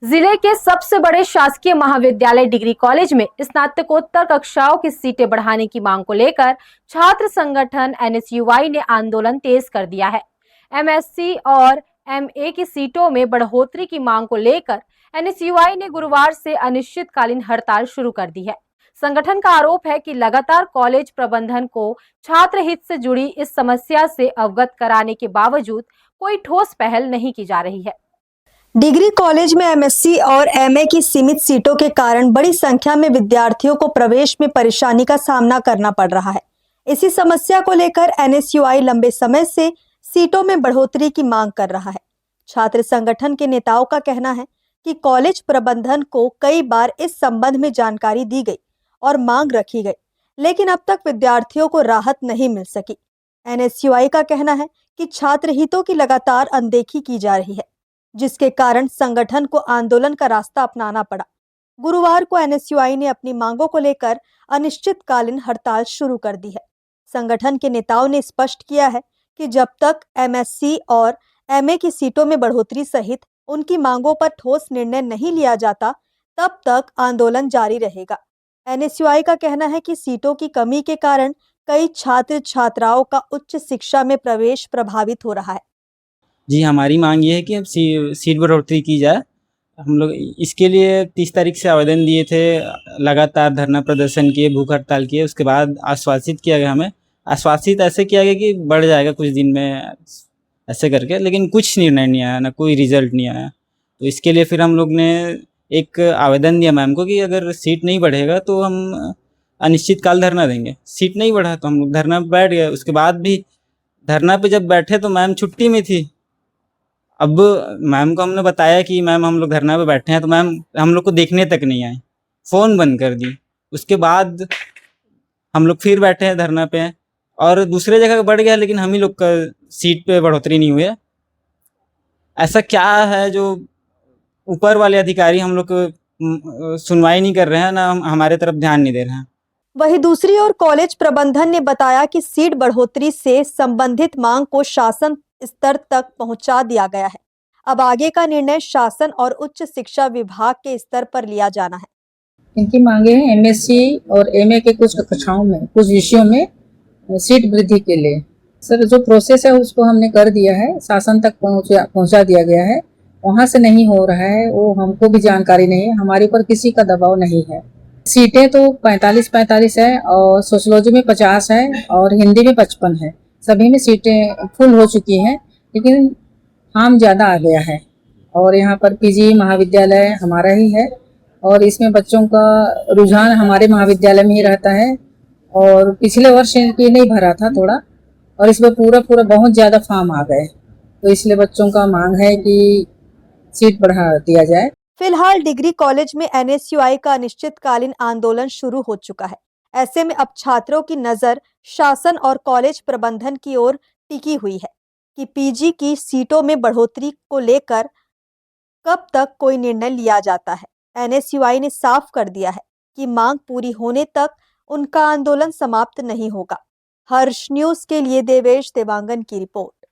जिले के सबसे बड़े शासकीय महाविद्यालय डिग्री कॉलेज में स्नातकोत्तर कक्षाओं की सीटें बढ़ाने की मांग को लेकर छात्र संगठन एनएसयूआई ने आंदोलन तेज कर दिया है। एमएससी और एमए की सीटों में बढ़ोतरी की मांग को लेकर एनएसयूआई ने गुरुवार से अनिश्चितकालीन हड़ताल शुरू कर दी है। संगठन का आरोप है कि लगातार कॉलेज प्रबंधन को छात्र हित से जुड़ी इस समस्या से अवगत कराने के बावजूद कोई ठोस पहल नहीं की जा रही है। डिग्री कॉलेज में एमएससी और एमए की सीमित सीटों के कारण बड़ी संख्या में विद्यार्थियों को प्रवेश में परेशानी का सामना करना पड़ रहा है। इसी समस्या को लेकर एनएसयूआई लंबे समय से सीटों में बढ़ोतरी की मांग कर रहा है। छात्र संगठन के नेताओं का कहना है कि कॉलेज प्रबंधन को कई बार इस संबंध में जानकारी दी गई और मांग रखी गई, लेकिन अब तक विद्यार्थियों को राहत नहीं मिल सकी। एनएसयूआई का कहना है कि छात्र हितों की लगातार अनदेखी की जा रही है, जिसके कारण संगठन को आंदोलन का रास्ता अपनाना पड़ा। गुरुवार को एनएसयूआई ने अपनी मांगों को लेकर अनिश्चितकालीन हड़ताल शुरू कर दी है। संगठन के नेताओं ने स्पष्ट किया है कि जब तक एमएससी और एमए की सीटों में बढ़ोतरी सहित उनकी मांगों पर ठोस निर्णय नहीं लिया जाता, तब तक आंदोलन जारी रहेगा। एनएसयूआई का कहना है कि सीटों की कमी के कारण कई छात्र छात्राओं का उच्च शिक्षा में प्रवेश प्रभावित हो रहा है। जी, हमारी मांग ये है कि अब सीट बढ़ोतरी की जाए। हम लोग इसके लिए 30 तारीख से आवेदन दिए थे, लगातार धरना प्रदर्शन किए, भूख हड़ताल किए। उसके बाद आश्वासित किया गया, हमें आश्वासित ऐसे किया गया कि बढ़ जाएगा कुछ दिन में, ऐसे करके, लेकिन कुछ निर्णय नहीं आया, ना कोई रिजल्ट नहीं आया। तो इसके लिए फिर हम लोग ने एक आवेदन दिया मैम को कि अगर सीट नहीं बढ़ेगा तो हम अनिश्चितकाल धरना देंगे। सीट नहीं बढ़ा तो हम लोग धरना पे बैठ गए। उसके बाद भी धरना पे जब बैठे तो मैम छुट्टी में थी। अब मैम को हमने बताया कि मैम हम लोग धरना पे बैठे हैं, तो मैम हम लोग को देखने तक नहीं आए, फ़ोन बंद कर दी। उसके बाद हम लोग फिर बैठे हैं धरना पे, और दूसरे जगह बढ़ गया, लेकिन हम ही लोग का सीट पे बढ़ोतरी नहीं हुई है। ऐसा क्या है जो ऊपर वाले अधिकारी हम लोग को सुनवाई नहीं कर रहे हैं, ना हमारे तरफ ध्यान नहीं दे रहे हैं। वहीं दूसरी ओर कॉलेज प्रबंधन ने बताया कि सीट बढ़ोतरी से संबंधित मांग को शासन स्तर तक पहुंचा दिया गया है। अब आगे का निर्णय शासन और उच्च शिक्षा विभाग के स्तर पर लिया जाना है। इनकी मांगे हैं एमएससी और एमए के कुछ कक्षाओं में, कुछ विषयों में सीट वृद्धि के लिए। सर, जो प्रोसेस है उसको हमने कर दिया है, शासन तक पहुंचा दिया गया है। वहां से नहीं हो रहा है, वो हमको भी जानकारी नहीं है, हमारे ऊपर किसी का दबाव नहीं है। सीटें तो 45 है, और सोशियोलॉजी में 50 है, और हिंदी में 55 है। सभी में सीटें फुल हो चुकी हैं, लेकिन फार्म ज़्यादा आ गया है। और यहाँ पर पीजी महाविद्यालय हमारा ही है, और इसमें बच्चों का रुझान हमारे महाविद्यालय में ही रहता है। और पिछले वर्ष ये नहीं भरा था थोड़ा, और इसमें पूरा बहुत ज़्यादा फार्म आ गए, तो इसलिए बच्चों का मांग है कि सीट बढ़ा दिया जाए। फिलहाल डिग्री कॉलेज में एनएसयूआई का अनिश्चितकालीन आंदोलन शुरू हो चुका है। ऐसे में अब छात्रों की नजर शासन और कॉलेज प्रबंधन की ओर टिकी हुई है कि पीजी की सीटों में बढ़ोतरी को लेकर कब तक कोई निर्णय लिया जाता है। एनएसयूआई ने साफ कर दिया है कि मांग पूरी होने तक उनका आंदोलन समाप्त नहीं होगा। हर्ष न्यूज के लिए देवेश देवांगन की रिपोर्ट।